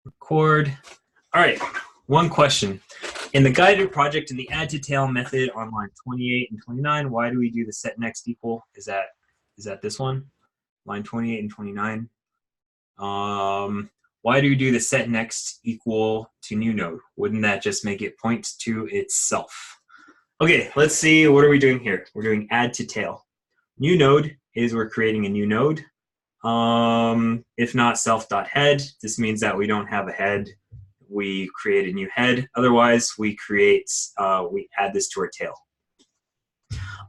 Record. All right, one question. In the guided project in the add to tail method on line 28 and 29, why do we do the set next equal? Is that this one? Line 28 and 29. Why do we do the set next equal to new node? Wouldn't that just make it point to itself? Okay, let's see, what are we doing here? We're doing add to tail. New node is we're creating a new node. If not self.head, this means that we don't have a head. We create a new head. Otherwise, we add this to our tail.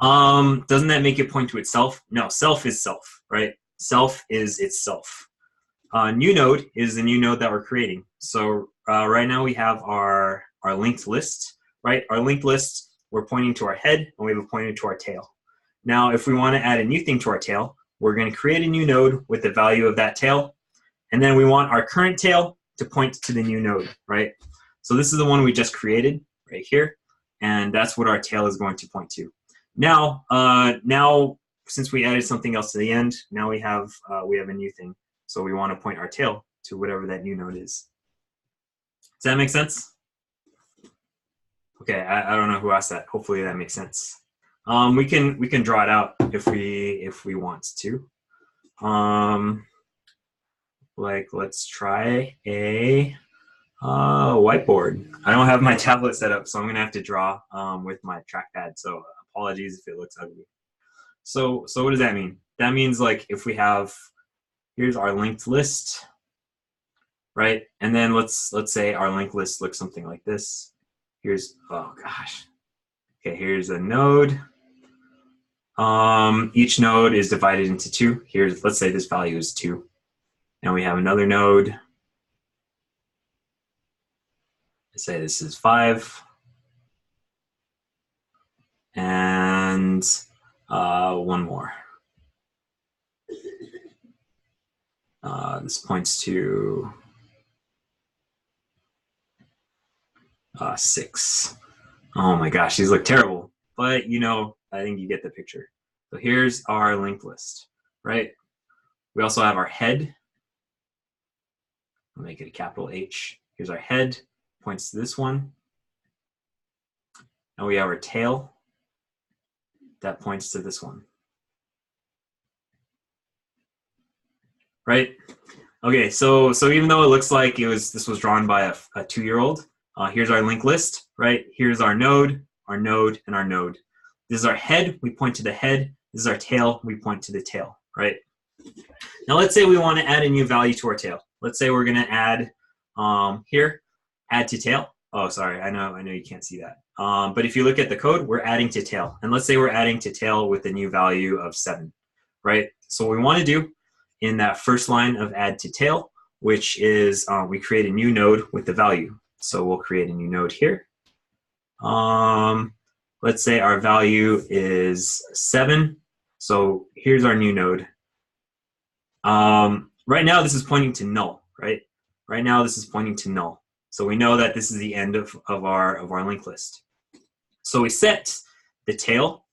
Doesn't that make it point to itself? No, self is self, right? Self is itself. New node is the new node that we're creating. So right now we have our linked list, right? Our linked list, we're pointing to our head and we have a pointer to our tail. Now, if we want to add a new thing to our tail, we're going to create a new node with the value of that tail. And then we want our current tail to point to the new node, right? So this is the one we just created right here. And that's what our tail is going to point to. Now, since we added something else to the end, now we have a new thing. So we want to point our tail to whatever that new node is. Does that make sense? Okay, I don't know who asked that. Hopefully that makes sense. We can draw it out if we want to. Like let's try a whiteboard. I don't have my tablet set up, so I'm gonna have to draw with my trackpad. So apologies if it looks ugly. So what does that mean? That means like if we have, here's our linked list, right? And then let's say our linked list looks something like this. Here's, oh gosh. Okay, here's a node. Each node is divided into two. Here's, let's say this value is 2. And we have another node. Let's say this is 5. And one more. This points to 6. Oh my gosh, these look terrible. But you know, I think you get the picture. So here's our linked list, right? We also have our head. I'll make it a capital H. Here's our head, points to this one. And we have our tail that points to this one. Right? Okay, so even though it looks like this was drawn by a 2-year-old, here's our linked list, right? Here's our node, and our node. This is our head, we point to the head. This is our tail, we point to the tail, right? Now let's say we want to add a new value to our tail. Let's say we're going to add here, add to tail. Oh, sorry, I know you can't see that. But if you look at the code, we're adding to tail. And let's say we're adding to tail with a new value of 7, right? So what we want to do in that first line of add to tail, which is we create a new node with the value. So we'll create a new node here. Let's say our value is 7. So here's our new node. Right now this is pointing to null, right? Right now this is pointing to null. So we know that this is the end of our linked list. So we set the tail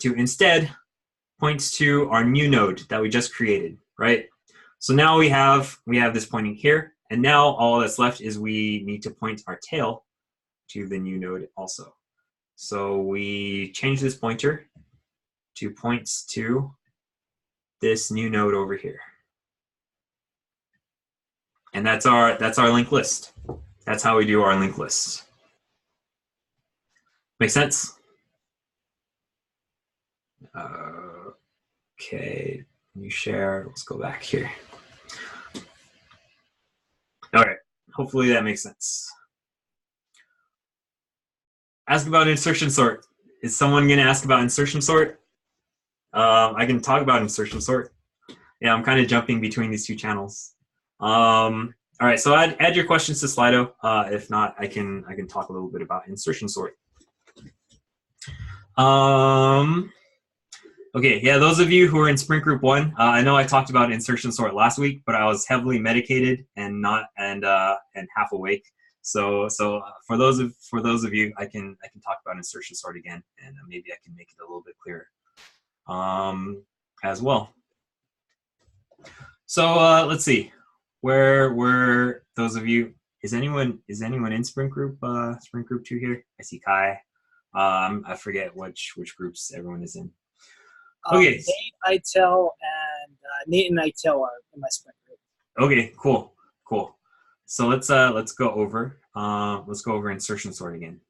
to instead points to our new node that we just created, right? So now we have this pointing here, and now all that's left is we need to point our tail to the new node also. So we change this pointer to points to this new node over here. And that's our linked list. That's how we do our linked list. Make sense? Okay, new share. Let's go back here. All right, hopefully that makes sense. Ask about insertion sort. Is someone going to ask about insertion sort? I can talk about insertion sort. Yeah, I'm kind of jumping between these two channels. All right, so add your questions to Slido. If not, I can talk a little bit about insertion sort. Okay, yeah, those of you who are in Sprint Group 1, I know I talked about insertion sort last week, but I was heavily medicated and half awake. So for those of you, I can talk about insertion sort again, and maybe I can make it a little bit clearer as well. So let's see. where were those of you? Is anyone in Sprint Group 2 here? I see Kai. I forget which groups everyone is in. Okay. Nate, ITEL, and Nate and ITEL are in my Sprint group. Okay, cool. So let's go over insertion sort again.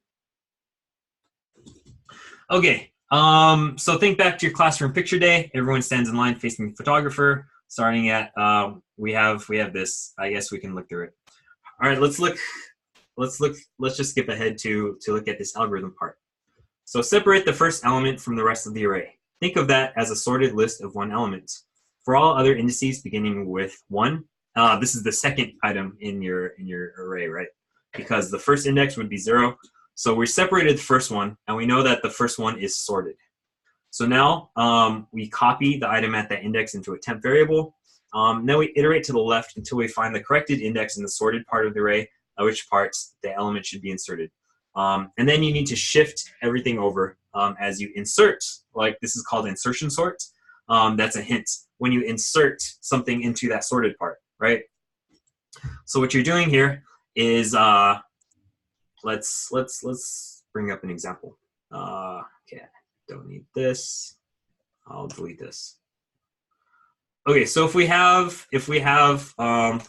Okay. So think back to your classroom picture day. Everyone stands in line facing the photographer. Starting at we have this. I guess we can look through it. All right, let's just skip ahead to look at this algorithm part. So separate the first element from the rest of the array. Think of that as a sorted list of one element. For all other indices beginning with 1, this is the second item in your array, right? Because the first index would be 0. So we separated the first one, and we know that the first one is sorted. So now we copy the item at that index into a temp variable. Then we iterate to the left until we find the corrected index in the sorted part of the array, at which parts the element should be inserted. And then you need to shift everything over as you insert, like this is called insertion sort. That's a hint. When you insert something into that sorted part, right? So what you're doing here is, let's bring up an example. Okay, don't need this. I'll delete this. Okay, so if we have,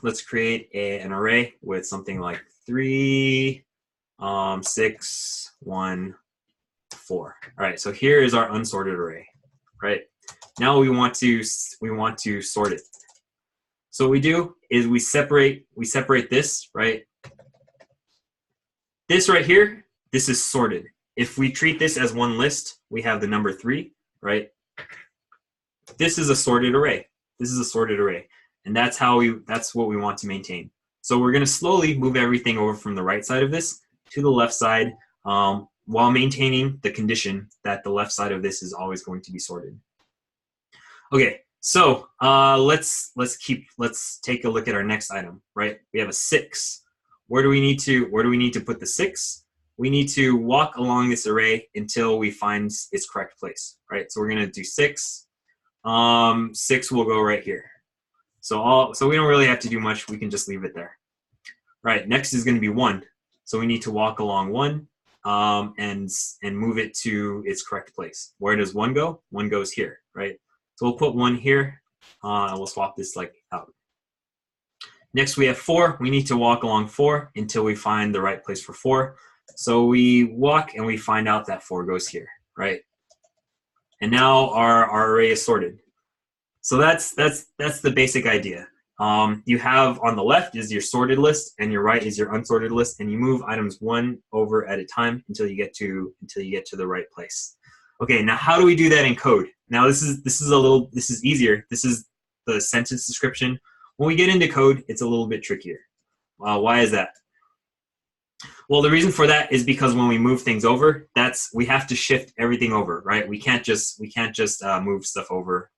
let's create an array with something like 3, 6, 1, 4. All right, so here is our unsorted array, right? Now we want to sort it. So what we do is we separate this, right? This right here, this is sorted. If we treat this as one list, we have the number 3, right? This is a sorted array. And that's what we want to maintain. So we're going to slowly move everything over from the right side of this to the left side, while maintaining the condition that the left side of this is always going to be sorted. Okay, so let's take a look at our next item, right? We have a 6. Where do we need to put the 6? We need to walk along this array until we find its correct place, right? So we're going to do 6. 6 will go right here. So we don't really have to do much. We can just leave it there. Right, next is going to be 1. So we need to walk along 1 and move it to its correct place. Where does 1 go? 1 goes here, right? So we'll put 1 here, and we'll swap this like out. Next we have 4. We need to walk along 4 until we find the right place for 4. So we walk and we find out that 4 goes here, right? And now our array is sorted. So that's the basic idea. You have on the left is your sorted list, and your right is your unsorted list, and you move items 1 over at a time until you get to the right place. Okay, now how do we do that in code? Now this is easier. This is the sentence description. When we get into code, it's a little bit trickier. Why is that? Well, the reason for that is because when we move things over, we have to shift everything over, right? We can't just move stuff over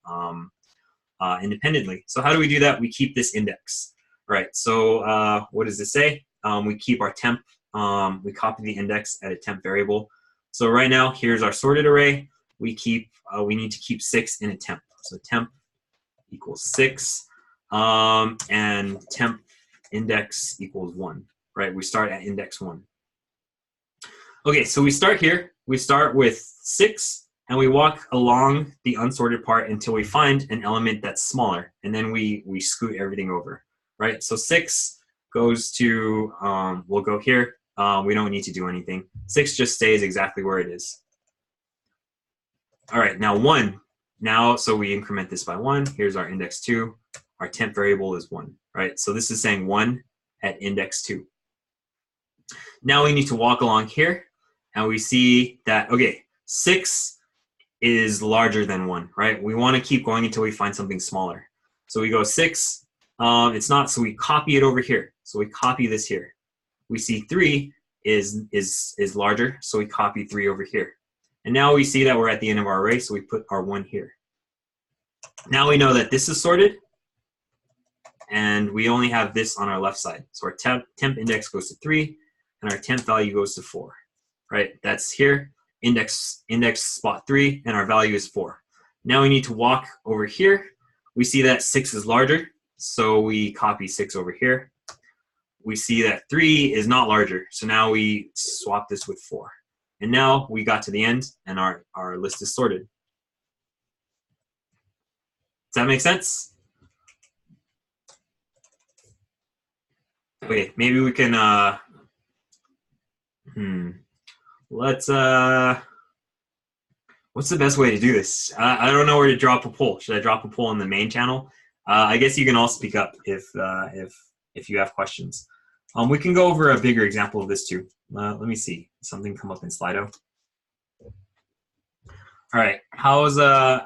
independently. So how do we do that? We keep this index, right? So what does this say? We keep our temp. We copy the index at a temp variable. So right now, here's our sorted array. We need to keep 6 in a temp. So temp equals 6, and temp index equals 1. Right, we start at index 1. Okay, so we start here. We start with 6, and we walk along the unsorted part until we find an element that's smaller, and then we scoot everything over. Right, so 6 goes to, we'll go here. We don't need to do anything. 6 just stays exactly where it is. All right, now 1. Now, so we increment this by 1. Here's our index 2. Our temp variable is 1. Right, so this is saying 1 at index 2. Now we need to walk along here, and we see that, okay, 6 is larger than 1, right? We want to keep going until we find something smaller. So we go 6, it's not, so we copy it over here. So we copy this here. We see 3 is larger, so we copy 3 over here. And now we see that we're at the end of our array, so we put our 1 here. Now we know that this is sorted, and we only have this on our left side. So our temp index goes to 3, and our temp value goes to 4, right? That's here, index spot 3, and our value is 4. Now we need to walk over here. We see that 6 is larger, so we copy 6 over here. We see that 3 is not larger, so now we swap this with 4. And now we got to the end, and our list is sorted. Does that make sense? Okay, maybe we can, let's, what's the best way to do this? I don't know where to drop a poll. Should I drop a poll in the main channel? I guess you can all speak up if you have questions. We can go over a bigger example of this too. Let me see. Something come up in Slido. All right. How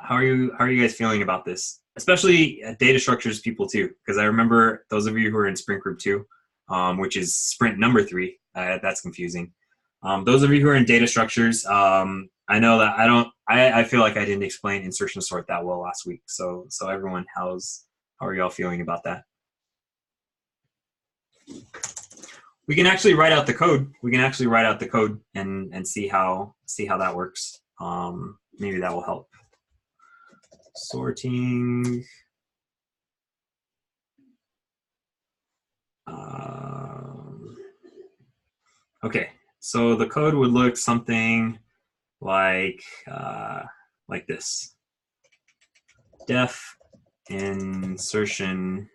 are you guys feeling about this? Especially data structures people too, because I remember those of you who are in Sprint Group 2, which is sprint number 3. That's confusing. Those of you who are in data structures, I know that I feel like I didn't explain insertion sort that well last week. So everyone, how are y'all feeling about that? We can actually write out the code. We can actually write out the code and see how that works. Maybe that will help. Sorting. Okay, so the code would look something like this. Def insertion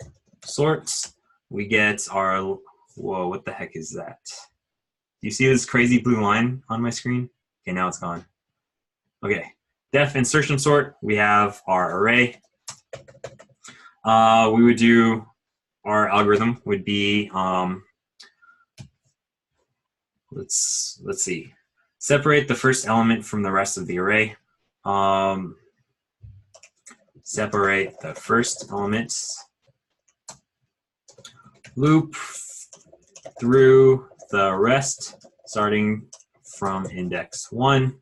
sorts. We get our, whoa, what the heck is that? Do you see this crazy blue line on my screen? Okay, now it's gone. Okay, def insertion sort, we have our array. We would do, our algorithm would be, let's see. Separate the first element from the rest of the array. Separate the first elements. Loop through the rest, starting from index 1.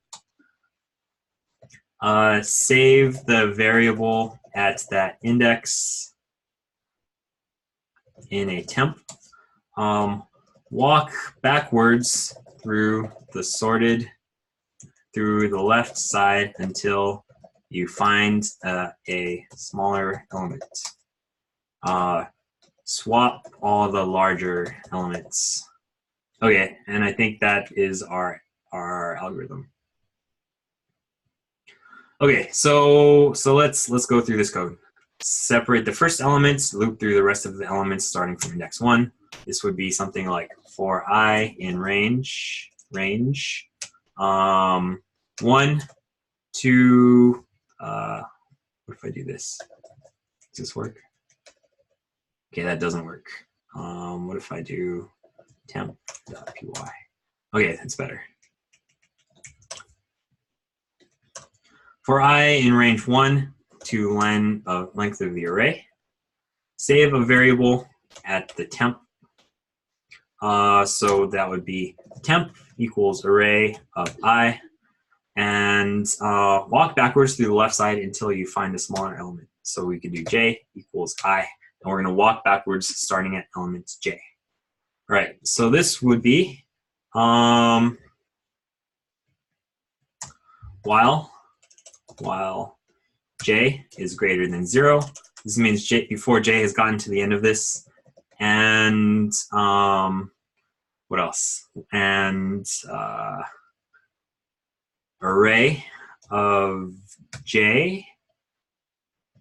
Save the variable at that index in a temp. Walk backwards through the sorted, through the left side until you find a smaller element. Swap all the larger elements. Okay, and I think that is our algorithm. Okay, so let's go through this code. Separate the first elements, loop through the rest of the elements starting from index 1. This would be something like for I in range 1, 2. What if I do this? Does this work? Okay, that doesn't work. What if I do temp.py? Okay, that's better. For I in range 1 to length of the array, save a variable at the temp. So that would be temp equals array of I, and walk backwards through the left side until you find a smaller element. So we could do j equals I, and we're going to walk backwards starting at element j. All right, so this would be while j is greater than 0. This means before j has gotten to the end of this. And what else? And array of j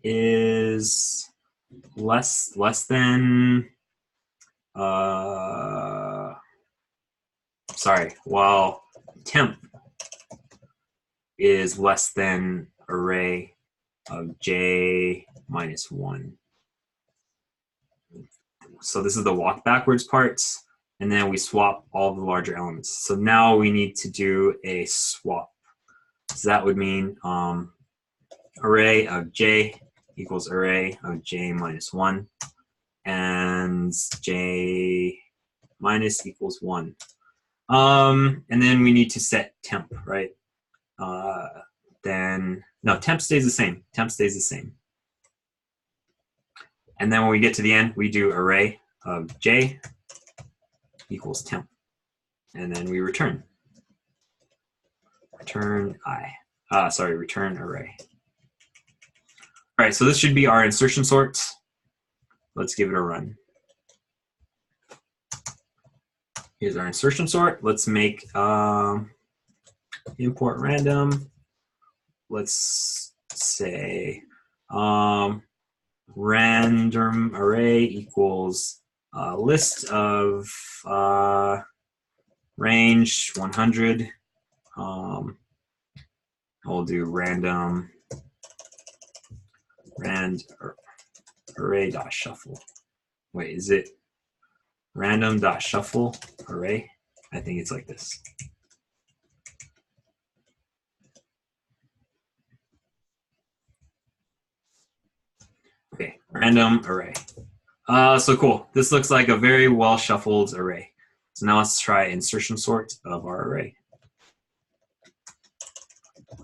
is less than while temp is less than array of j minus 1. So this is the walk backwards parts, and then we swap all the larger elements. So now we need to do a swap. So that would mean array of j equals array of j minus 1, and j minus equals 1. And then we need to set temp, right? Then, no, temp stays the same. Temp stays the same. And then when we get to the end, we do array of j equals temp. And then we return. Return array. All right, so this should be our insertion sort. Let's give it a run. Here's our insertion sort. Let's make import random. Let's say random array equals list of range 100. We'll do random array dot shuffle. Wait, is it random dot shuffle array? I think it's like this. Okay, random array. So cool. This looks like a very well shuffled array. So now let's try insertion sort of our array.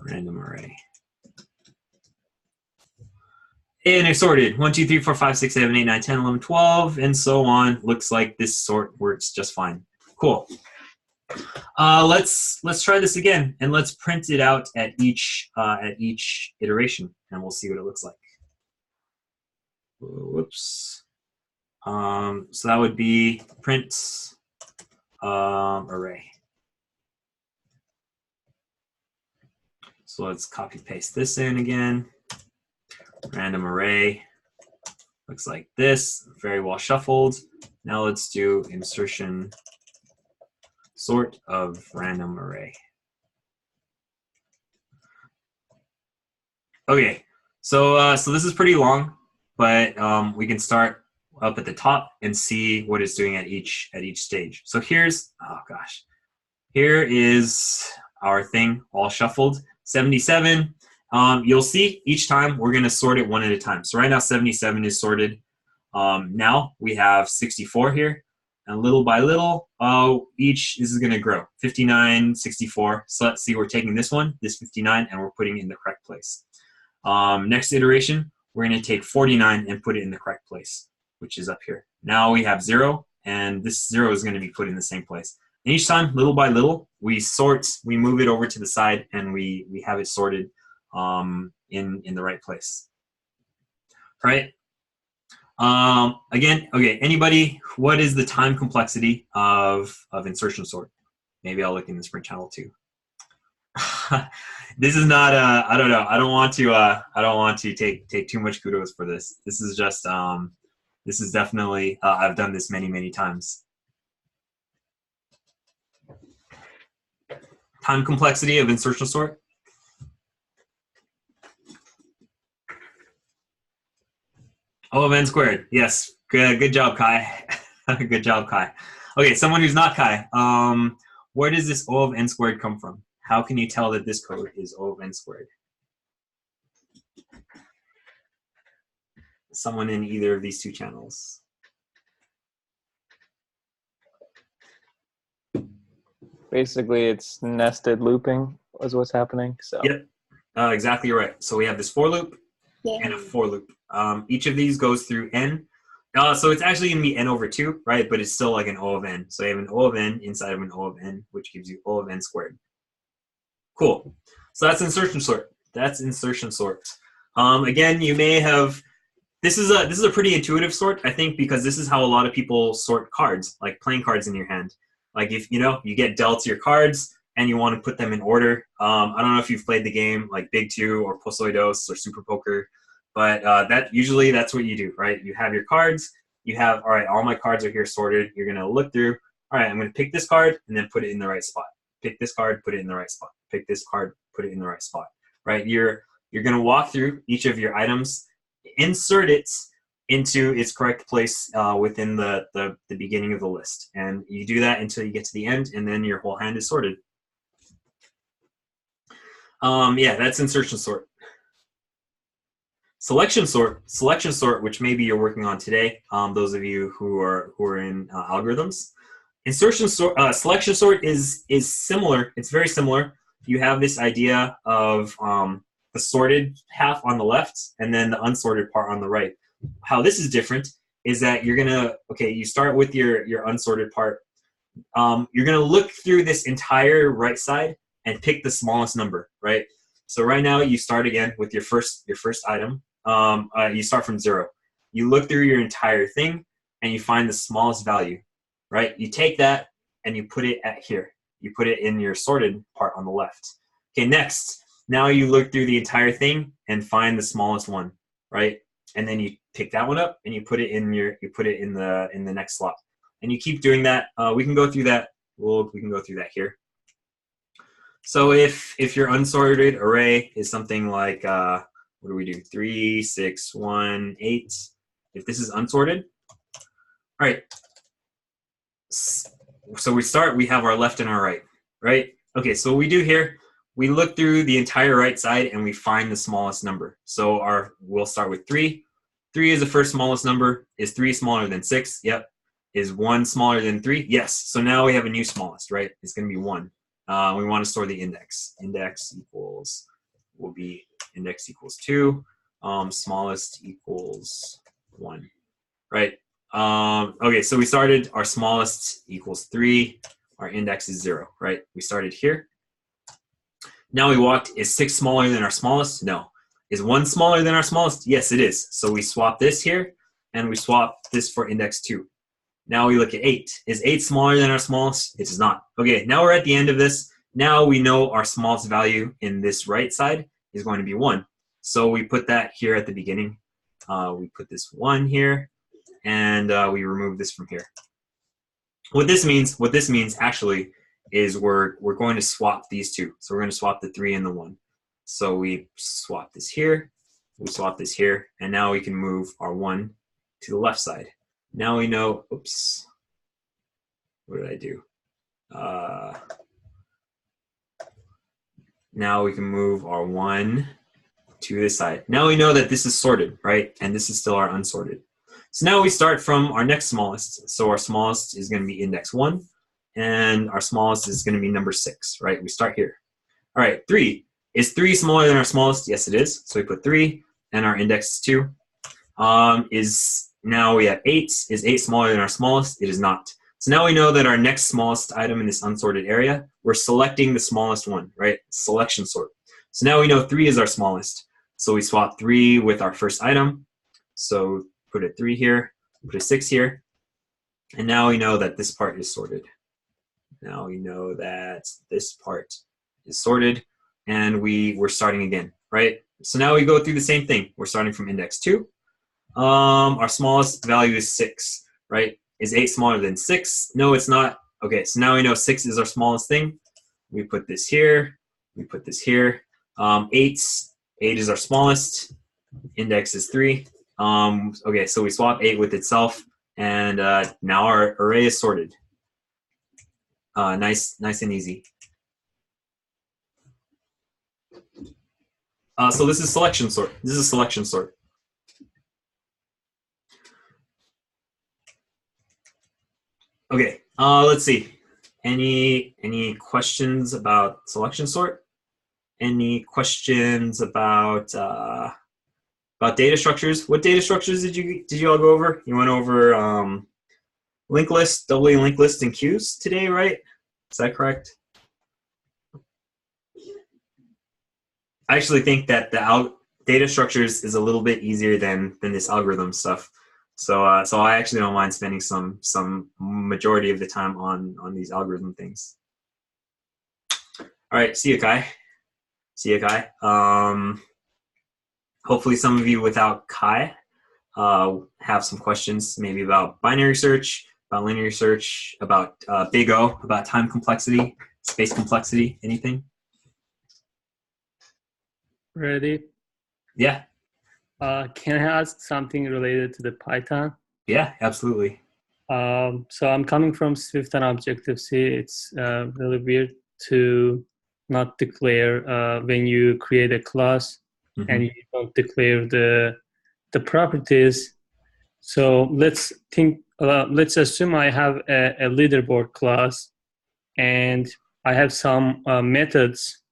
Random array. And it's sorted 1, 2, 3, 4, 5, 6, 7, 8, 9, 10, 11, 12, and so on. Looks like this sort works just fine. Cool. Let's try this again, and let's print it out at each iteration, and we'll see what it looks like. Whoops. So that would be print array. So let's copy paste this in again. Random array looks like this, very well shuffled. Now let's do insertion sort of random array. Okay, so this is pretty long, but we can start up at the top and see what it's doing at each stage. So here's, oh gosh, here is our thing all shuffled. 77. You'll see each time we're going to sort it one at a time. So right now 77 is sorted. Now we have 64 here, and little by little, each this is going to grow. 59, 64. So let's see, we're taking this one, this 59, and we're putting it in the correct place. Next iteration, we're going to take 49 and put it in the correct place, which is up here. Now we have 0, and this 0 is going to be put in the same place. And each time, little by little, we move it over to the side, and we have it sorted in the right place. Right? Again, okay, anybody, what is the time complexity of insertion sort? Maybe I'll look in the sprint channel too. This is not I don't know. I don't want to take too much kudos for this. This is just this is definitely I've done this many times. Time complexity of insertion sort. O of n squared. Yes. Good job, Kai. Good job, Kai. Okay, someone who's not Kai. Where does this O of n squared come from? How can you tell that this code is O of n squared? Someone in either of these two channels. Basically, it's nested looping is what's happening. So. Yep, exactly right. So we have this for loop and a for loop. Each of these goes through n. So it's actually going to be n over 2, right? But it's still like an O of n. So you have an O of n inside of an O of n, which gives you O of n squared. Cool. So that's insertion sort. That's insertion sort. Again, you may have. This is a pretty intuitive sort, I think, because this is how a lot of people sort cards, like playing cards in your hand. Like if you get dealt your cards and you want to put them in order. I don't know if you've played the game like Big Two or Posoidos or Super Poker, but usually that's what you do, right? You have your cards. You have, all right, all my cards are here sorted. You're gonna look through. All right, I'm gonna pick this card and then put it in the right spot. Pick this card, put it in the right spot. Pick this card, put it in the right spot. Right? You're gonna walk through each of your items, insert it into its correct place within the beginning of the list, and you do that until you get to the end, and then your whole hand is sorted. Yeah, that's insertion sort. Selection sort, which maybe you're working on today. Those of you who are in algorithms. Insertion sort, selection sort is similar. It's very similar. You have this idea of the sorted half on the left and then the unsorted part on the right. How this is different is that you start with your unsorted part. You're gonna look through this entire right side and pick the smallest number, right? So right now you start again with your first item. You start from 0. you look through your entire thing and you find the smallest value, right? You take that and you put it at here. You put it in your sorted part on the left. Okay, next, now you look through the entire thing and find the smallest one, right? And then you pick that one up and you put it in the next slot. And you keep doing that. We can go through that. We can go through that here. So if your unsorted array is something like what do we do? 3, 6, 1, 8. If this is unsorted, all right. So we have our left and our right, right? Okay, so what we do here, we look through the entire right side and we find the smallest number. So we'll start with 3. 3 is the first smallest number. Is 3 smaller than 6? Yep. Is 1 smaller than 3? Yes. So now we have a new smallest, right? It's going to be 1. We want to store the index. Index equals, will be index equals 2. Smallest equals 1, right? Okay, so we started, our smallest equals 3. Our index is 0, right? We started here. Now we walked, is 6 smaller than our smallest? No. Is 1 smaller than our smallest? Yes, it is. So we swap this here, and we swap this for index 2. Now we look at 8. Is 8 smaller than our smallest? It is not. Okay, now we're at the end of this. Now we know our smallest value in this right side is going to be 1. So we put that here at the beginning. We put this 1 here, and we remove this from here. What this means actually is we're going to swap these two. So we're going to swap the 3 and the 1. So we swap this here, we swap this here, and now we can move our 1 to the left side. Now we know, oops, what did I do? Now we can move our 1 to this side. Now we know that this is sorted, right? And this is still our unsorted. So now we start from our next smallest. So our smallest is going to be index 1, and our smallest is going to be number 6, right? We start here. All right, 3. Is 3 smaller than our smallest? Yes, it is. So we put 3, and our index is 2. Now we have 8. Is 8 smaller than our smallest? It is not. So now we know that our next smallest item in this unsorted area, we're selecting the smallest one, right? Selection sort. So now we know 3 is our smallest. So we swap 3 with our first item. So put a 3 here, put a 6 here. And now we know that this part is sorted. Now we know that this part is sorted. And we're starting again, right? So now we go through the same thing. We're starting from index 2. Our smallest value is 6, right? Is 8 smaller than 6? No, it's not. Okay, so now we know 6 is our smallest thing. We put this here. We put this here. 8 is our smallest. Index is 3. Okay, so we swap 8 with itself, and now our array is sorted. Nice and easy. So this is selection sort. This is a selection sort. Okay, let's see. Any questions about selection sort? Any questions about data structures? What data structures did you all go over? You went over linked list, doubly linked list, and queues today, right? Is that correct? I actually think that the data structures is a little bit easier than this algorithm stuff. So I actually don't mind spending some majority of the time on these algorithm things. All right, see you, Kai. See you, Kai. Hopefully some of you without Kai have some questions, maybe about binary search, about linear search, about big O, about time complexity, space complexity, anything? Ready? Yeah. Can I ask something related to the Python? Yeah, absolutely. So I'm coming from Swift and Objective-C. It's really weird to not declare when you create a class and you don't declare the properties. So let's assume I have a leaderboard class and I have some methods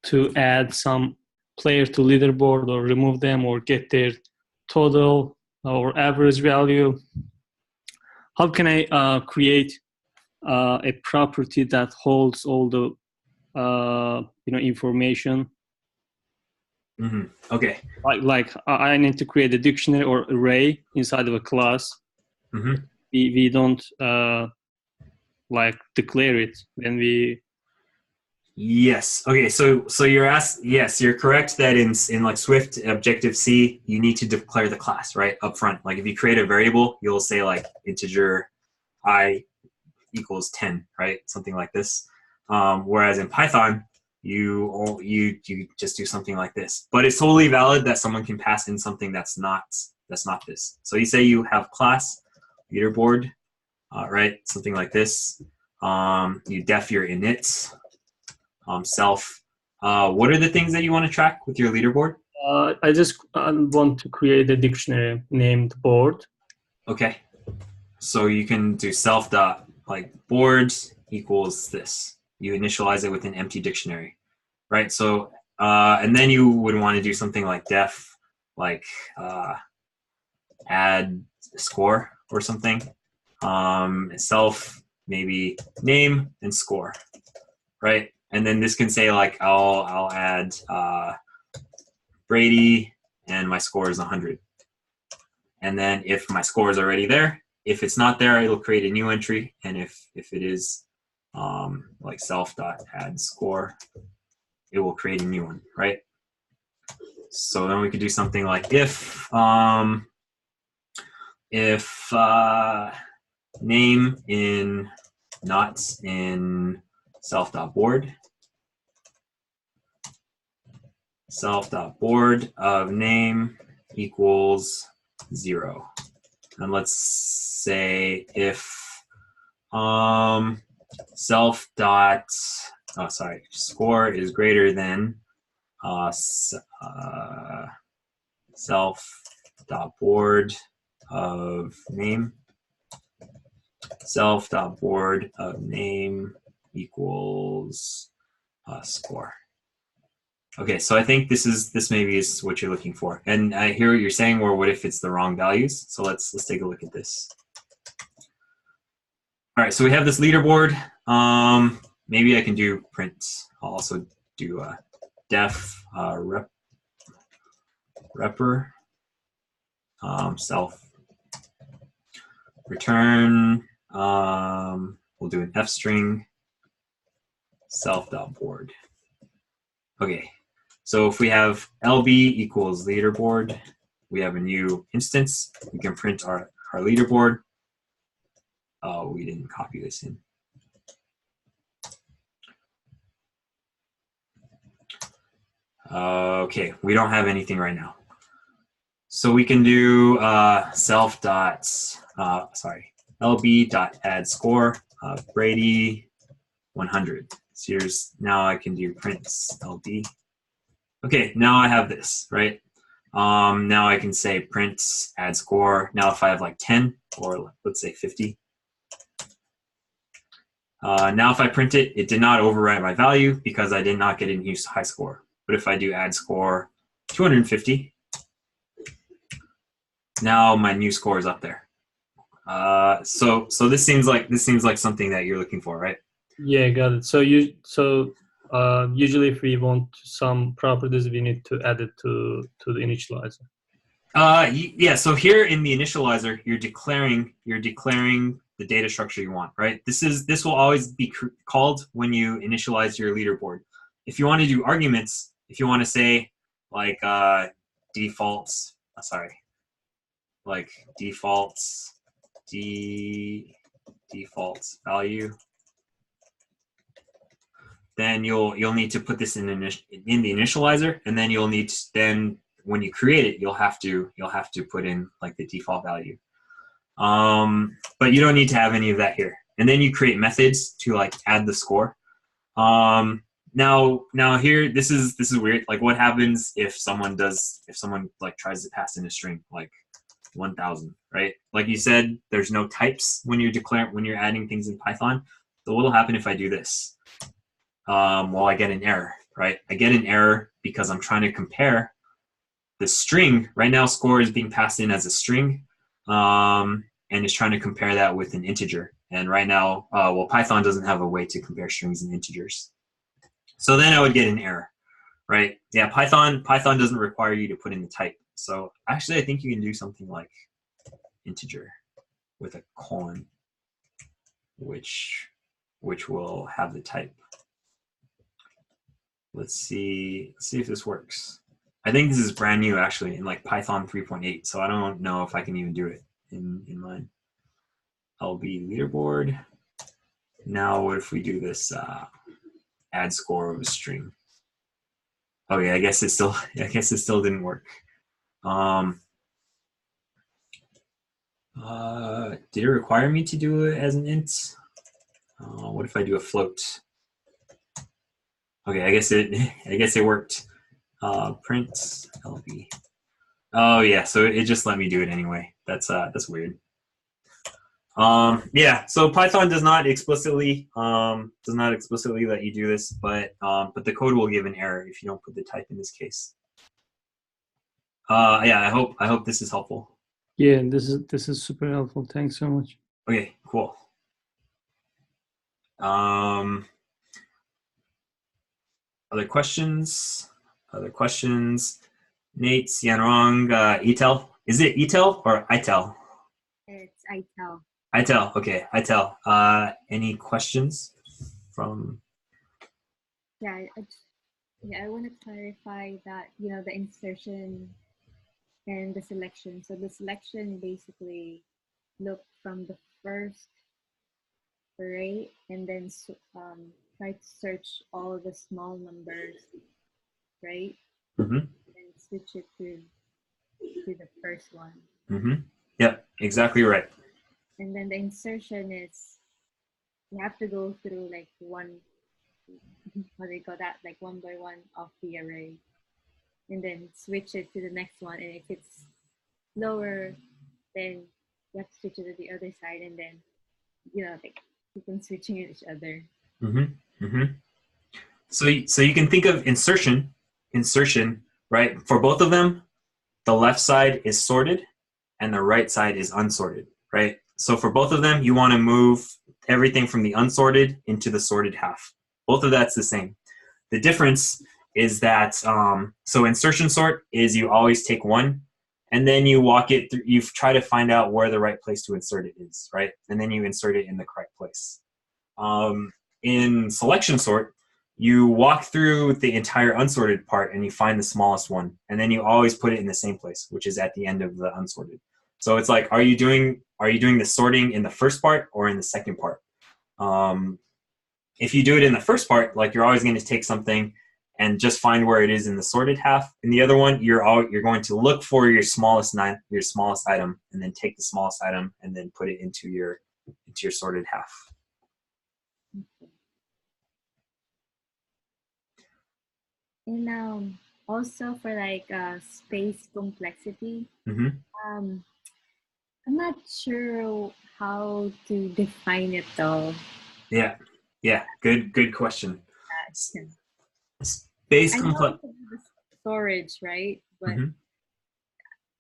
to add some players to leaderboard or remove them or get their total or average value. How can I create a property that holds all the information Okay. Like I need to create a dictionary or array inside of a class. We don't like declare it when we. Yes. Okay. So you're asked. Yes, you're correct that in like Swift Objective C, you need to declare the class right up front. Like if you create a variable, you'll say like integer I equals 10, right? Something like this. Whereas in Python, you just do something like this. But it's totally valid that someone can pass in something that's not this. So you say you have class leaderboard, right? Something like this. You def your init. Self. What are the things that you want to track with your leaderboard? I just want to create a dictionary named board. Okay. So you can do self dot like board equals this. You initialize it with an empty dictionary, right? So and then you would want to do something like def, like add score or something. Self maybe name and score, right? And then this can say like I'll add Brady and my score is 100. And then if my score is already there, if it's not there, it'll create a new entry. And if it is like self.add score, it will create a new one, right? So then we could do something like if name in not in self.board of name equals 0. And let's say if score is greater than self.board of name equals score. Okay, so I think this maybe is what you're looking for. And I hear what you're saying, or what if it's the wrong values? So let's take a look at this. All right, so we have this leaderboard. Maybe I can do print. I'll also do def repr self return. We'll do an f string self.board. Okay. So if we have LB equals leaderboard, we have a new instance. We can print our leaderboard. Oh, we didn't copy this in. Okay, we don't have anything right now. So we can do lb.add score Brady 100. So here's, now I can do print LB. Okay, now I have this, right? Now I can say print add score. Now if I have like 10 or let's say 50. Now if I print it, it did not overwrite my value because I did not get a high score. But if I do add score 250, now my new score is up there. So this seems like something that you're looking for, right? Yeah, got it. So usually if we want some properties, we need to add it to the initializer. Yeah. So here in the initializer, you're declaring the data structure you want, right? This will always be called when you initialize your leaderboard. If you want to do arguments, if you want to say like defaults value, then you'll need to put this in the initializer, and then you'll need to, when you create it, you'll have to put in like the default value. But you don't need to have any of that here. And then you create methods to like add the score. Now here, this is weird. Like what happens if someone like tries to pass in a string like 1000, right? Like you said, there's no types when you're adding things in Python. So what'll happen if I do this? Well, I get an error, right? I get an error because I'm trying to compare the string. Right now, score is being passed in as a string, and it's trying to compare that with an integer. And right now, well, Python doesn't have a way to compare strings and integers. So then I would get an error. right? Yeah, Python doesn't require you to put in the type. So actually, I think you can do something like integer with a colon, which will have the type. Let's see if this works. I think this is brand new actually in like Python 3.8, so I don't know if I can even do it in mine. LB leaderboard. Now what if we do this add score of a string? Okay, I guess it still didn't work. Did it require me to do it as an int? What if I do a float? Okay, I guess it worked. Print LB. Oh yeah, so it just let me do it anyway. That's weird. Yeah, so Python does not explicitly let you do this, but the code will give an error if you don't put the type in this case. Yeah, I hope this is helpful. Yeah, this is super helpful. Thanks so much. Okay, cool. Other questions? Nate, Yanrong, Etel. Is it Etel or Itel? It's ITEL. Itel, okay, Itel. Any questions from? Yeah, I want to clarify that, the insertion and the selection. So the selection basically look from the first array and then try to search all the small numbers, right? Mm-hmm. And switch it to the first one. Mm-hmm. Yep, exactly right. And then the insertion is you have to go through like one, what do you call that? Like one by one of the array, and then switch it to the next one. And if it's lower, then you have to switch it to the other side, and then like keep on switching each other. Mm-hmm. Mm-hmm. So you can think of insertion, right? For both of them, the left side is sorted and the right side is unsorted, right? So for both of them, you want to move everything from the unsorted into the sorted half. Both of that's the same. The difference is that, so insertion sort is you always take one and then you walk it through, you try to find out where the right place to insert it is, right? And then you insert it in the correct place. In selection sort, you walk through the entire unsorted part and you find the smallest one. And then you always put it in the same place, which is at the end of the unsorted. So it's like, are you doing the sorting in the first part or in the second part? If you do it in the first part, like you're always going to take something and just find where it is in the sorted half. In the other one, you're going to look for your smallest item and then take the smallest item and then put it into your sorted half. And also for like space complexity, Mm-hmm. I'm not sure how to define it though. Yeah. Good question. I know the storage, right? But mm-hmm.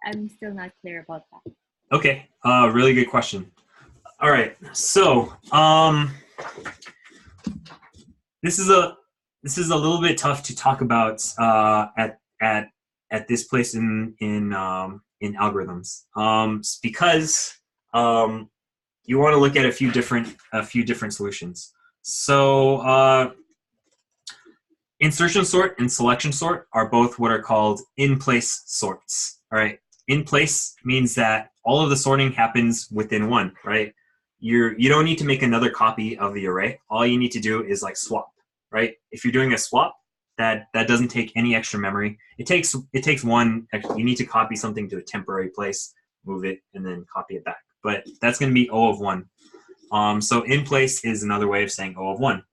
I'm still not clear about that. Okay. Really good question. All right. So this is a little bit tough to talk about at this place in algorithms because you want to look at a few different solutions. So insertion sort and selection sort are both what are called in-place sorts. All right. In place means that all of the sorting happens within one, right? You don't need to make another copy of the array. All you need to do is like swap, right? If you're doing a swap, that doesn't take any extra memory. It takes one. You need to copy something to a temporary place, move it, and then copy it back. But that's going to be O of 1. So in place is another way of saying O of 1.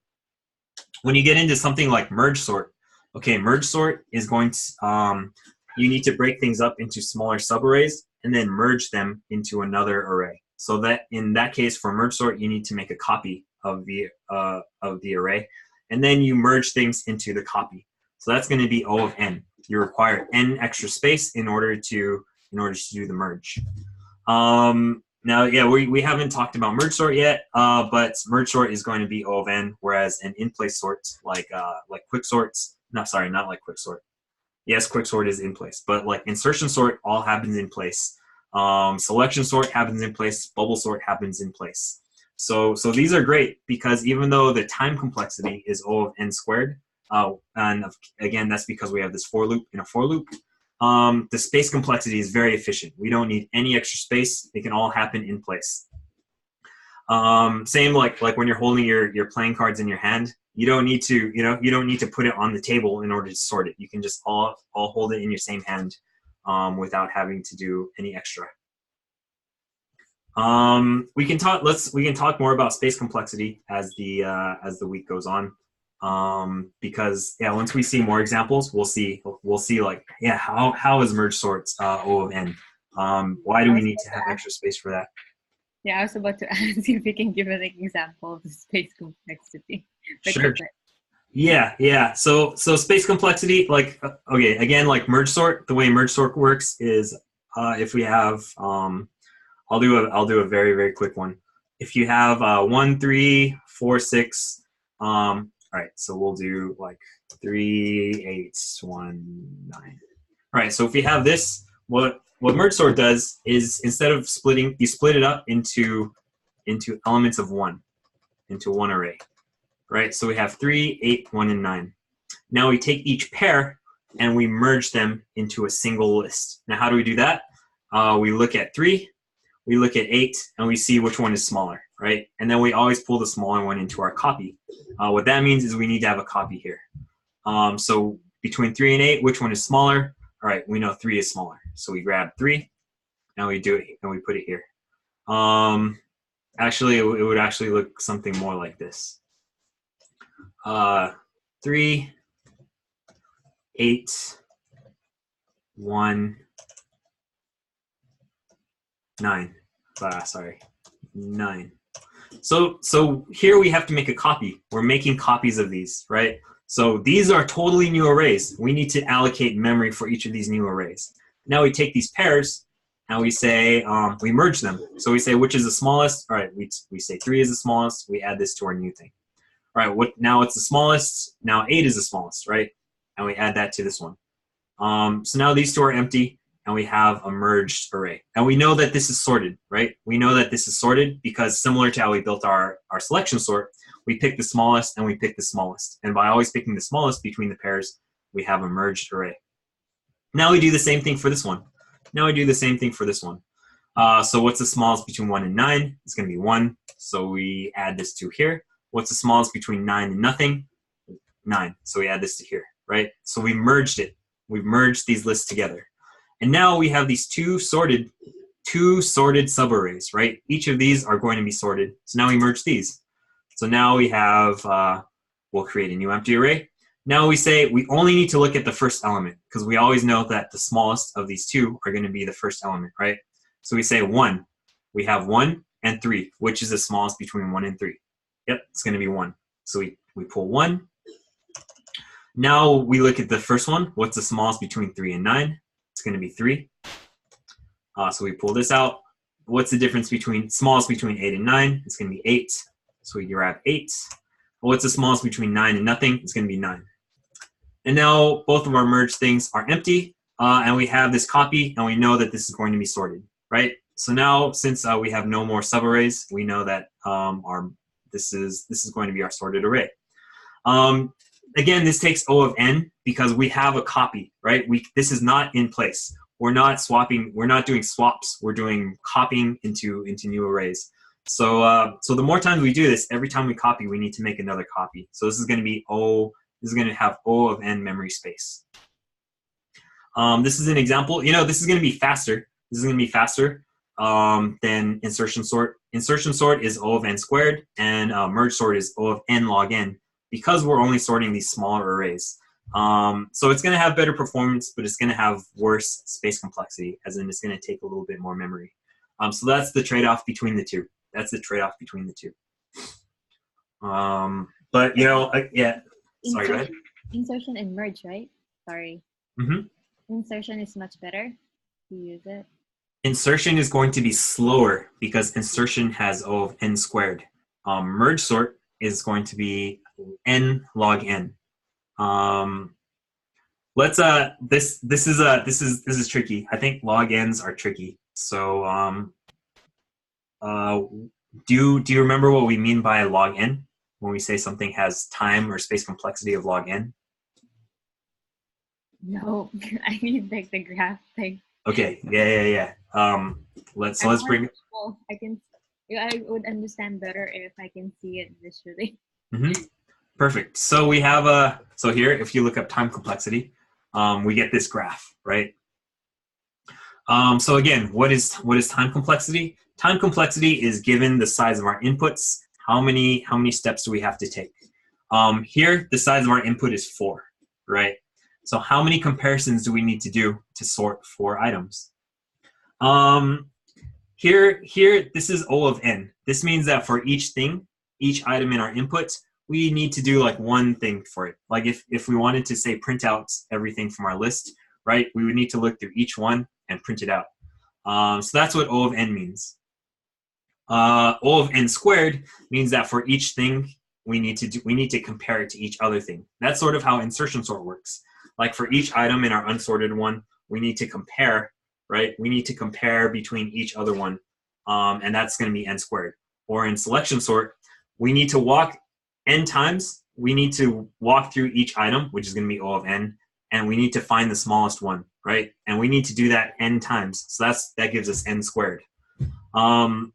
When you get into something like merge sort, okay, merge sort is going to you need to break things up into smaller subarrays and then merge them into another array. So that in that case, for merge sort, you need to make a copy of the array, and then you merge things into the copy. So that's going to be O of n. You require n extra space in order to do the merge. Now, yeah, we haven't talked about merge sort yet, but merge sort is going to be O of n, whereas an in-place sort like quick sorts not like quicksort. Yes, quicksort is in place, but like insertion sort all happens in place. Selection sort happens in place. Bubble sort happens in place. So these are great because even though the time complexity is O of n squared, and again, that's because we have this for loop in a for loop, the space complexity is very efficient. We don't need any extra space. It can all happen in place. Same like when you're holding your playing cards in your hand, you don't need to put it on the table in order to sort it. You can just all hold it in your same hand without having to do any extra. We can talk more about space complexity as the week goes on, because yeah, once we see more examples, we'll see like, yeah, how is merge sorts O of n? Why do we need to have extra space for that? Yeah, I was about to ask if you can give an example of the space complexity. Sure. Yeah. So space complexity, like, okay, again, like merge sort, the way merge sort works is if we have, I'll do a very, very quick one. If you have 1, 3, 4, 6, all right, so we'll do like 3, 8, 1, 9. All right, so if we have this, what merge sort does is instead of splitting, you split it up into elements of 1, into one array, right? So we have 3, 8, 1, and 9. Now we take each pair and we merge them into a single list. Now how do we do that? We look at 3, we look at 8, and we see which one is smaller, right? And then we always pull the smaller one into our copy. What that means is we need to have a copy here. So between 3 and 8, which one is smaller? All right, we know 3 is smaller. So we grab 3, and we do it, and we put it here. Actually, it would actually look something more like this. 3, 8, 1, 9. Sorry, 9. So here we have to make a copy. We're making copies of these, right? So these are totally new arrays. We need to allocate memory for each of these new arrays. Now we take these pairs and we say, we merge them. So we say, which is the smallest? All right, we say 3 is the smallest. We add this to our new thing. All right, now it's the smallest. Now 8 is the smallest, right? And we add that to this one. So now these two are empty, and we have a merged array. And we know that this is sorted, right? We know that this is sorted because similar to how we built our selection sort, we pick the smallest and we pick the smallest. And by always picking the smallest between the pairs, we have a merged array. Now we do the same thing for this one. So what's the smallest between 1 and 9? It's going to be 1. So we add this to here. What's the smallest between 9 and nothing? 9. So we add this to here, right? So we merged it. We've merged these lists together. And now we have these two sorted subarrays, right? Each of these are going to be sorted. So now we merge these. So now we have, we'll create a new empty array. Now we say we only need to look at the first element because we always know that the smallest of these two are going to be the first element, right? So we say 1. We have 1 and 3, which is the smallest between 1 and 3. Yep, it's going to be 1. So we pull 1. Now we look at the first one. What's the smallest between 3 and 9? It's going to be 3. So we pull this out. What's the difference between smallest between 8 and 9? It's going to be 8. So we grab 8. What's the smallest between 9 and nothing? It's going to be 9. And now both of our merged things are empty, and we have this copy, and we know that this is going to be sorted, right? So now, since we have no more subarrays, we know that this is going to be our sorted array. Again, this takes O of n because we have a copy, right? This is not in place. We're not swapping. We're not doing swaps. We're doing copying into new arrays. So the more times we do this, every time we copy, we need to make another copy. So this is going to be O. This is going to have O of n memory space. This is an example. This is going to be faster. This is going to be faster than insertion sort. Insertion sort is O of n squared, and merge sort is O of n log n, because we're only sorting these smaller arrays. So it's going to have better performance, but it's going to have worse space complexity, as in it's going to take a little bit more memory. So that's the trade-off between the two. But yeah. Sorry, go ahead. Insertion and merge, right? Sorry. Mm-hmm. Insertion is much better to use it. Insertion is going to be slower because insertion has O of n squared. Merge sort is going to be n log n. let's this is tricky. I think log n's are tricky. So do you remember what we mean by log n when we say something has time or space complexity of log n? No, I need like the graph thing. Okay, yeah. Let's bring. Well, I would understand better if I can see it visually. Perfect. So we have so here, if you look up time complexity, we get this graph, right? So again, what is time complexity? Time complexity is given the size of our inputs. How many steps do we have to take? Here, the size of our input is 4, right? So how many comparisons do we need to do to sort 4 items? Here, this is O of n. This means that for each item in our input, we need to do like one thing for it. Like if we wanted to say print out everything from our list, right? We would need to look through each one and print it out. So that's what O of n means. O of n squared means that for each thing we need to compare it to each other thing. That's sort of how insertion sort works. Like for each item in our unsorted one, we need to compare, right? We need to compare between each other one, and that's going to be n squared. Or in selection sort, we need to walk n times. We need to walk through each item, which is going to be O of n, and we need to find the smallest one, right? And we need to do that n times. So that gives us n squared. For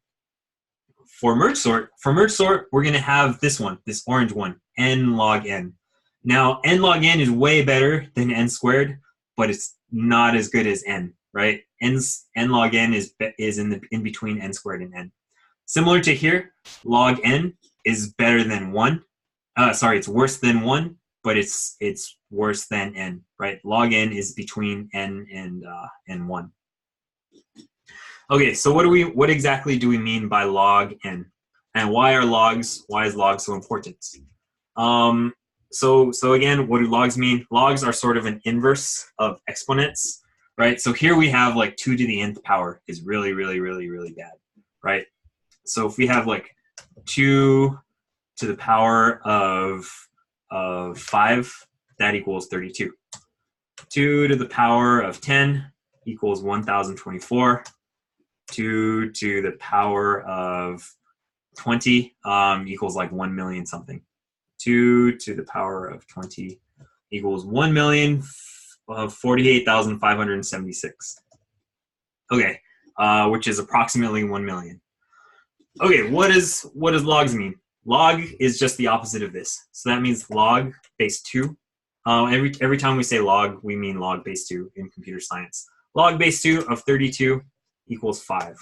merge sort, we're going to have this one, this orange one, n log n. Now, n log n is way better than n squared, but it's not as good as n, right? N log n is in between n squared and n. Similar to here, log n is better than 1. It's worse than 1, but it's worse than n, right? Log n is between n and 1. Okay, so what exactly do we mean by log n, and why is log so important? So again, what do logs mean? Logs are sort of an inverse of exponents, right? So here we have like 2 to the nth power is really bad, right? So if we have like 2 to the power of 5, that equals 32. 2 to the power of 10 equals 1024. 2 to the power of 20 equals like 1 million something. 2 to the power of 20 equals 1,048,576. Okay, which is approximately 1 million. Okay, what does logs mean? Log is just the opposite of this. So that means log base 2. Every time we say log, we mean log base 2 in computer science. Log base 2 of 32 equals 5.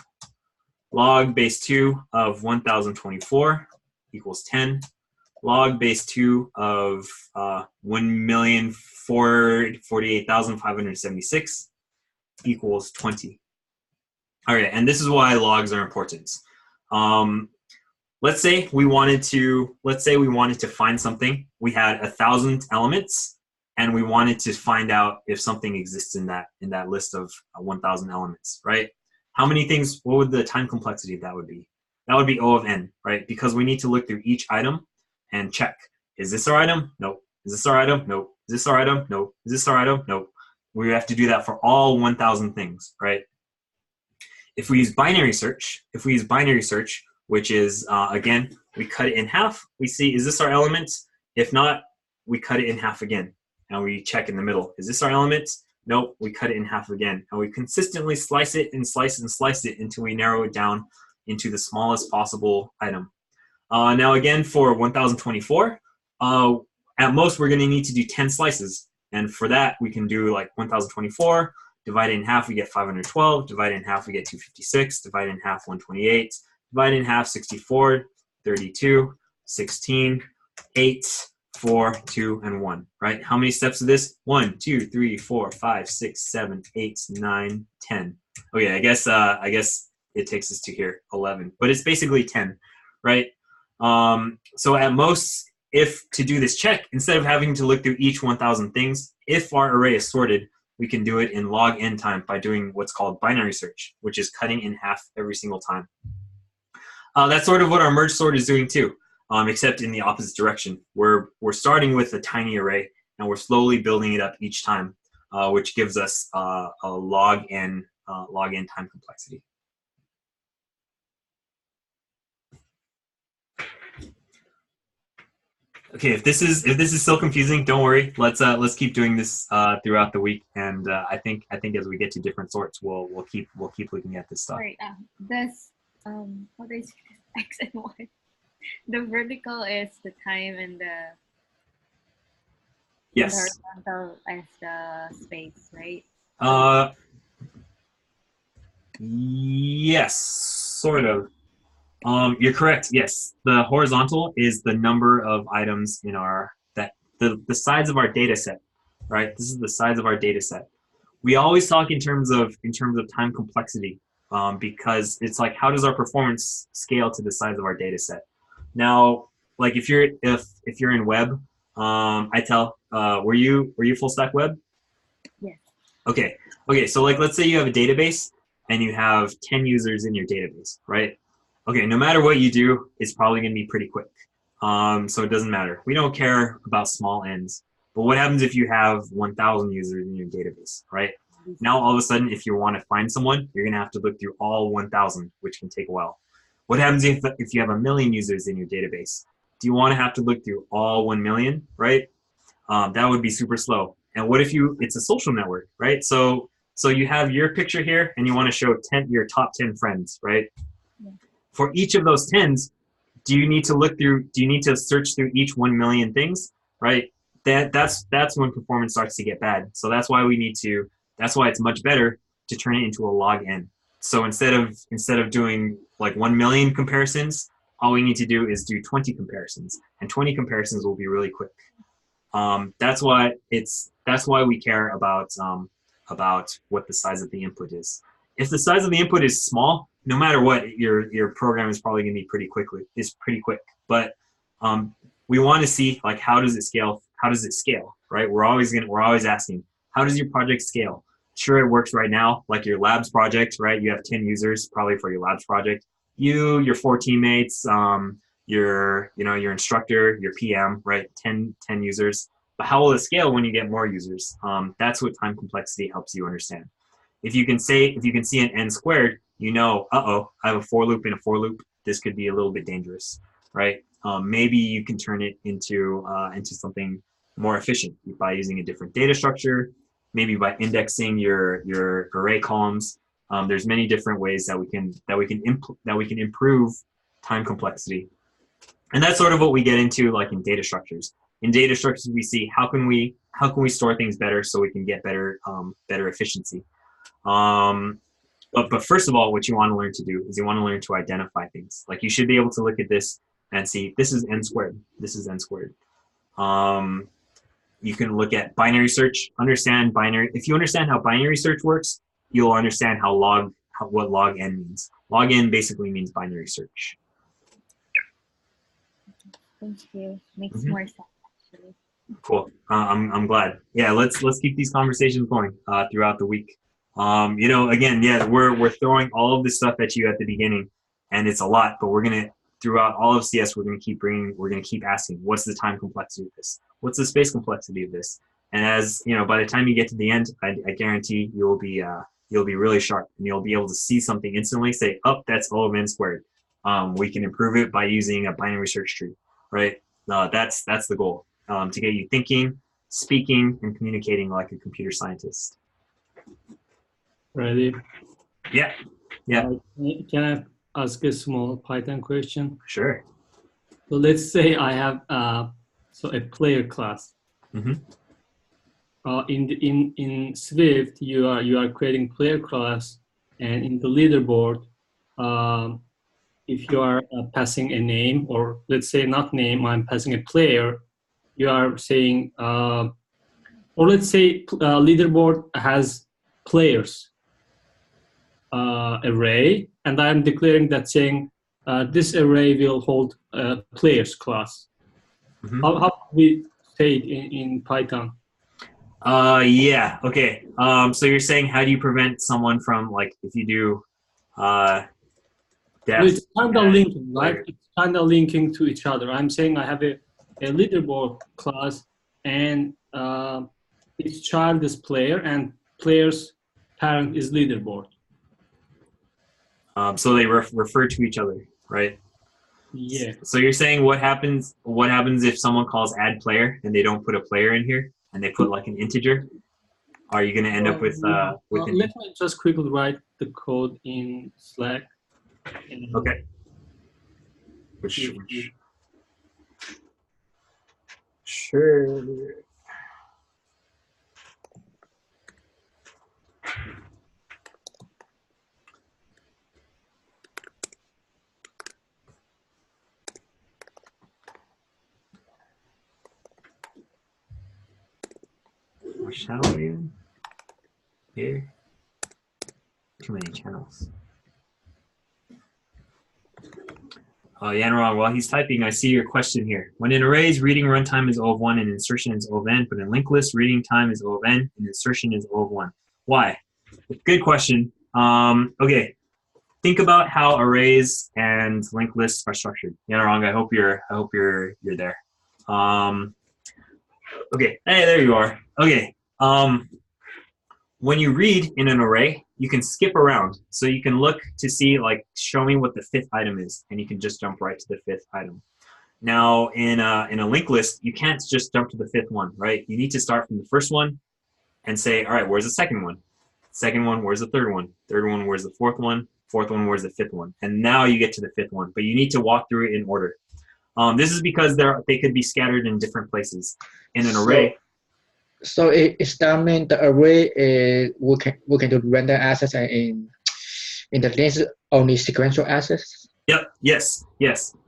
Log base 2 of 1024 equals 10. Log base 2 of 1,448,576 equals 20. Okay, and this is why logs are important. Let's say we wanted to find something. We had 1,000 elements, and we wanted to find out if something exists in that list of 1,000 elements, right? How many things? What would the time complexity of that would be? That would be O of n, right? Because we need to look through each item and check: is this our item? Nope. Is this our item? Nope. Is this our item? Nope. Is this our item? Nope. We have to do that for all 1,000 things, right? If we use binary search, which is, again, we cut it in half. We see, is this our element? If not, we cut it in half again. And we check in the middle. Is this our element? Nope, we cut it in half again. And we consistently slice it and slice and slice it until we narrow it down into the smallest possible item. Now again, for 1024, at most we're going to need to do 10 slices. And for that, we can do like 1024, divide it in half, we get 512, divide it in half, we get 256, divide it in half, 128, divide it in half, 64, 32, 16, 8, 4, 2, and 1, right? How many steps is this? 1, 2, 3, 4, 5, 6, 7, 8, 9, 10. Okay, I guess it takes us to here, 11. But it's basically 10, right? So at most, if to do this check, instead of having to look through each 1,000 things, if our array is sorted, we can do it in log n time by doing what's called binary search, which is cutting in half every single time. That's sort of what our merge sort is doing too, except in the opposite direction. We're starting with a tiny array, and we're slowly building it up each time, which gives us a log n time complexity. Okay, if this is still confusing, don't worry. Let's keep doing this throughout the week, and I think as we get to different sorts, we'll keep looking at this stuff. Sorry, this how do I say this? X and Y. The vertical is the time and the Yes. horizontal as the space, right? Yes, sort of. You're correct. Yes, the horizontal is the number of items in our the size of our data set, right? This is the size of our data set. We always talk in terms of time complexity, because it's like, how does our performance scale to the size of our data set? Now, like if you're in web, were you full stack web? Yes. Okay. So like, let's say you have a database and you have 10 users in your database, right? Okay, no matter what you do, it's probably going to be pretty quick. So it doesn't matter. We don't care about small n's. But what happens if you have 1,000 users in your database, right? Now, all of a sudden, if you want to find someone, you're going to have to look through all 1,000, which can take a while. What happens if you have 1,000,000 users in your database? Do you want to have to look through all 1,000,000, right? That would be super slow. And what if it's a social network, right? So you have your picture here, and you want to show your top 10 friends, right? Yeah. For each of those 10s, do you need to search through each 1,000,000 things, right? That's when performance starts to get bad. So that's why it's much better to turn it into a log n. So instead of doing like 1,000,000 comparisons, all we need to do is do 20 comparisons, and 20 comparisons will be really quick. That's why we care about what the size of the input is. If the size of the input is small, no matter what, your program is probably going to be pretty quick. But we want to see, like, how does it scale? How does it scale, right? We're always asking, how does your project scale? Sure, it works right now, like your labs project, right? You have 10 users probably for your labs project. Your 4 teammates, your instructor, your PM, right? 10 users. But how will it scale when you get more users? That's what time complexity helps you understand. If you can see an n squared, I have a for loop in a for loop. This could be a little bit dangerous, right? Maybe you can turn it into something more efficient by using a different data structure, maybe by indexing your array columns. There's many different ways that we can improve time complexity, and that's sort of what we get into, like, in data structures. In data structures, we see how can we store things better so we can get better efficiency. But first of all, what you want to learn to do is you want to learn to identify things. Like, you should be able to look at this and see, this is n squared. This is n squared. You can look at binary search, understand binary. If you understand how binary search works, you'll understand what log n means. Log n basically means binary search. Thank you. Makes more sense, actually. Cool. I'm glad. Yeah, let's keep these conversations going throughout the week. Again, yeah, we're throwing all of this stuff at you at the beginning, and it's a lot. But throughout all of CS, we're gonna keep asking, what's the time complexity of this? What's the space complexity of this? And as by the time you get to the end, I guarantee you'll be really sharp, and you'll be able to see something instantly. Say, oh, that's O of n squared. We can improve it by using a binary search tree, right? That's the goal. To get you thinking, speaking, and communicating like a computer scientist. Ready? Yeah. Can I ask a small Python question? Sure. So let's say I have a player class. Mm-hmm. In Swift, you are creating player class, and in the leaderboard, if you are passing a name, or let's say not name, I'm passing a player, you are saying, or let's say leaderboard has players array, and I'm declaring that, saying this array will hold players class. Mm-hmm. How we say it in Python? Yeah. Okay. So you're saying, how do you prevent someone from, like, if you do death? It's kind of linking, right? It's kind of linking to each other. I'm saying I have a leaderboard class, and each child is player and player's parent is leaderboard. So they refer to each other, right? Yeah. So you're saying what happens if someone calls add player and they don't put a player in here and they put like an integer? Are you going to end up with an let me just quickly write the code in Slack. Okay. Which sure. Which channel are you in? Here? Too many channels. Oh, Yanrong, while he's typing, I see your question here. When in arrays, reading runtime is O of 1 and insertion is O of n, but in linked list, reading time is O of n and insertion is O of 1. Why? Good question. Okay, think about how arrays and linked lists are structured. Yanrong, I hope you're there. Okay, hey, there you are. Okay, when you read in an array, you can skip around. So you can look to see, like, show me what the 5th item is, and you can just jump right to the 5th item. Now, in a linked list, you can't just jump to the 5th one, right? You need to start from the first one and say, all right, where's the second one? Second one, where's the third one? Third one, where's the fourth one? Fourth one, where's the 5th one? And now you get to the 5th one, but you need to walk through it in order. This is because they could be scattered in different places. In an array. So it that means the array we can do random access in the list only sequential access. Yep. Yes.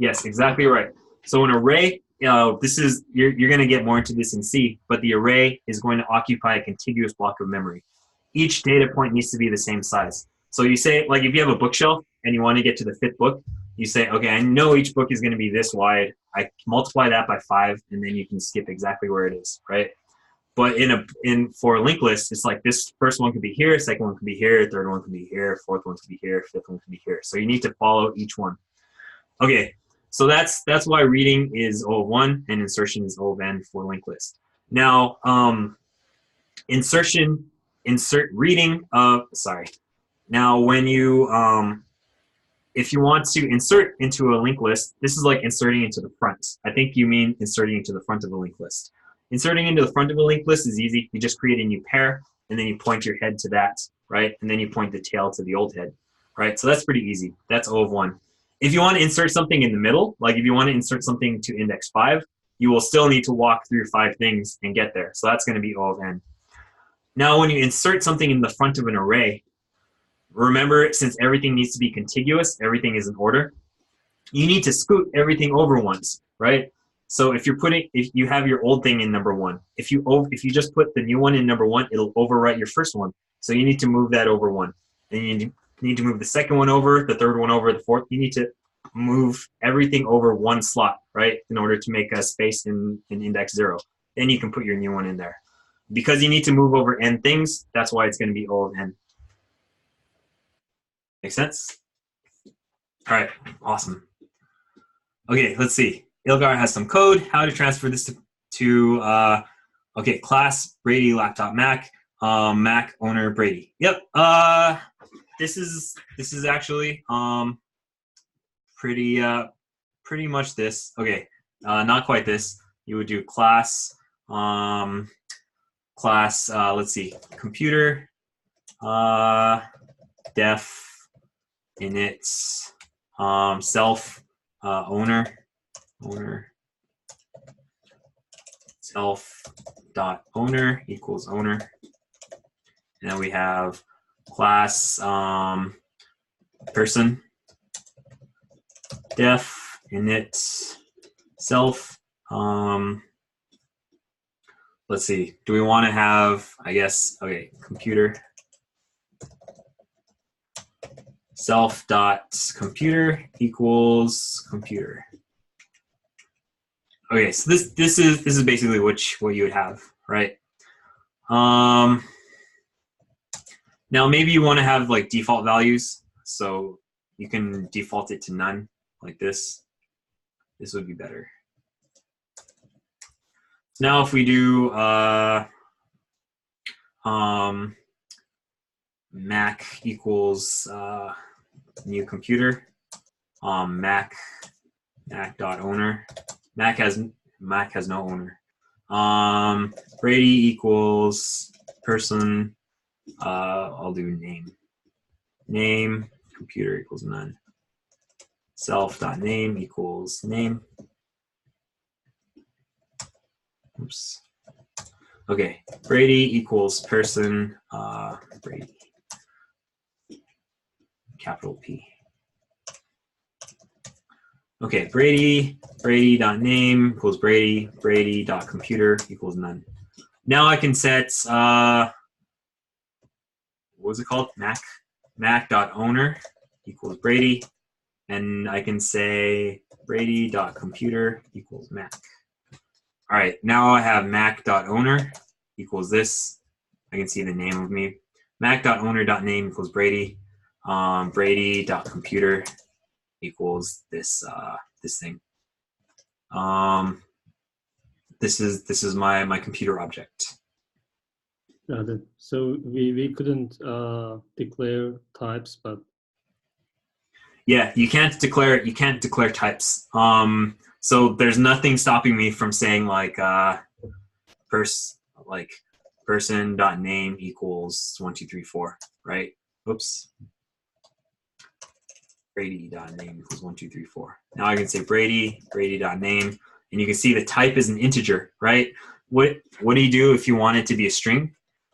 Exactly right. So an array, this is you're going to get more into this in C, but the array is going to occupy a contiguous block of memory. Each data point needs to be the same size. So you say, like, if you have a bookshelf and you want to get to the 5th book, you say, okay, I know each book is going to be this wide. I multiply that by 5, and then you can skip exactly where it is, right? But for a linked list, it's like this first one could be here, second one could be here, third one could be here, fourth one could be here, 5th one could be here. So you need to follow each one. Okay, so that's why reading is O of 1 and insertion is O of n for linked list. Now, Now, when you if you want to insert into a linked list, this is like inserting into the front. I think you mean inserting into the front of a linked list. Inserting into the front of a linked list is easy. You just create a new pair, and then you point your head to that, right? And then you point the tail to the old head, right? So that's pretty easy. That's O of 1. If you want to insert something in the middle, like if you want to insert something to index 5, you will still need to walk through 5 things and get there. So that's going to be O of n. Now, when you insert something in the front of an array, remember, since everything needs to be contiguous, everything is in order, you need to scoot everything over once, right? So if you have your old thing in number 1, if you just put the new one in number 1, it'll overwrite your first one. So you need to move that over 1. And you need to move the second one over, the third one over, the fourth. You need to move everything over 1 slot, right, in order to make a space in index 0. Then you can put your new one in there. Because you need to move over n things, that's why it's going to be O of n. Make sense? All right, awesome. Okay, let's see. Ilgar has some code, how to transfer this to okay, class Brady laptop Mac, Mac owner Brady. Yep. This is actually pretty much this. Okay, not quite this. You would do class let's see, computer def init self owner self dot owner equals owner, and then we have class person def init self let's see, do we want to have, I guess, okay, computer self dot computer equals computer. Okay, so this is basically what you would have, right? Now maybe you want to have like default values, so you can default it to none, like this. This would be better. now if we do Mac equals new computer, Mac.owner. Mac has no owner. Brady equals person. I'll do name. Name computer equals none. Self.name equals name. Oops. Okay, Brady equals person. Brady. Capital P. Okay, Brady.name equals Brady. Brady.computer equals none. Now I can set, what was it called? Mac.owner equals Brady. And I can say Brady.computer equals Mac. All right, now I have Mac.owner equals this. I can see the name of me. Mac.owner.name equals Brady. Brady.computer equals this this thing. This is my computer object. Got it. So we couldn't declare types, but Yeah, you can't declare types. So there's nothing stopping me from saying like person.name equals 1 2 3 4, right? Oops. Brady.name equals 1 2 3 4. Now I can say Brady.name, and you can see the type is an integer, right? What do you do if you want it to be a string?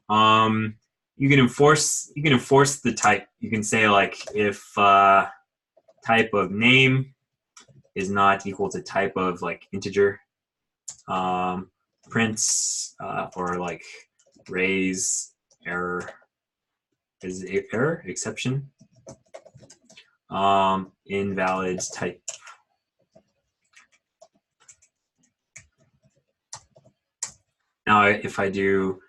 You can enforce the type. You can say like if type of name is not equal to type of like integer, prints or like raise error is error exception, invalid type. Now if I do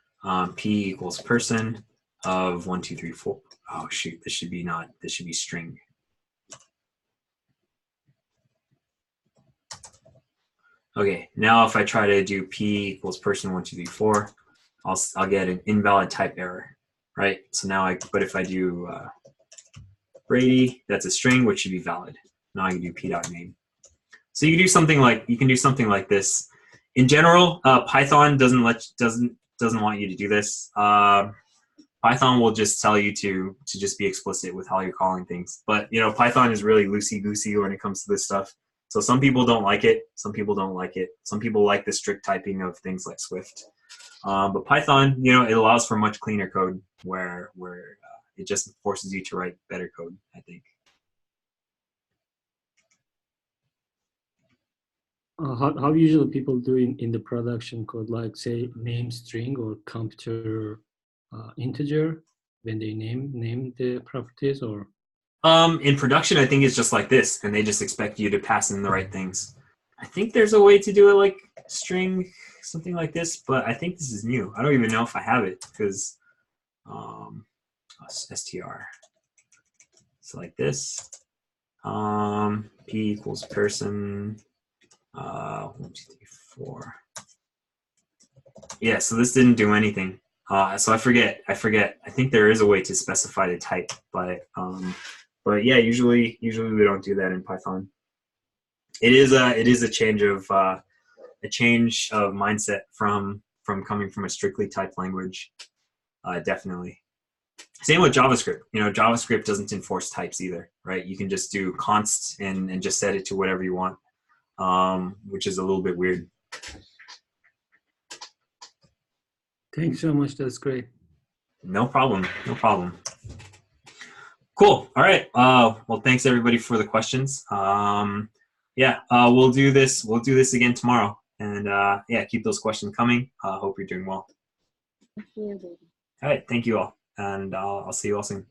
p equals person of 1 2 3 4, oh shoot, this should be string. Okay, now if I try to do p equals person 1 2 3 4, I'll get an invalid type error, right? So now but if I do Brady, that's a string, which should be valid. Now I can do p.name. So you can do something like this. In general, Python doesn't want you to do this. Python will just tell you to just be explicit with how you're calling things. But you know, Python is really loosey-goosey when it comes to this stuff. So some people don't like it. Some people don't like it. Some people like the strict typing of things like Swift. But Python, you know, it allows for much cleaner code where it just forces you to write better code, I think. How usually people do in the production code, like say name string or computer integer when they name the properties, or? In production, I think it's just like this, and they just expect you to pass in the right things. I think there's a way to do it like string, something like this, but I think this is new. I don't even know if I have it because str. So like this, p equals person. 1 2 3 4. Yeah, so this didn't do anything. So I forget. I think there is a way to specify the type, but yeah, usually we don't do that in Python. It is a change of mindset from coming from a strictly typed language. Definitely. Same with JavaScript. You know, JavaScript doesn't enforce types either, right? You can just do const and just set it to whatever you want, which is a little bit weird. Thanks so much. That's great. No problem. No problem. Cool. All right. Well, thanks everybody for the questions. Yeah, we'll do this. We'll do this again tomorrow. And yeah, keep those questions coming. Hope you're doing well. Thank you. All right. Thank you all. And I'll see you all soon.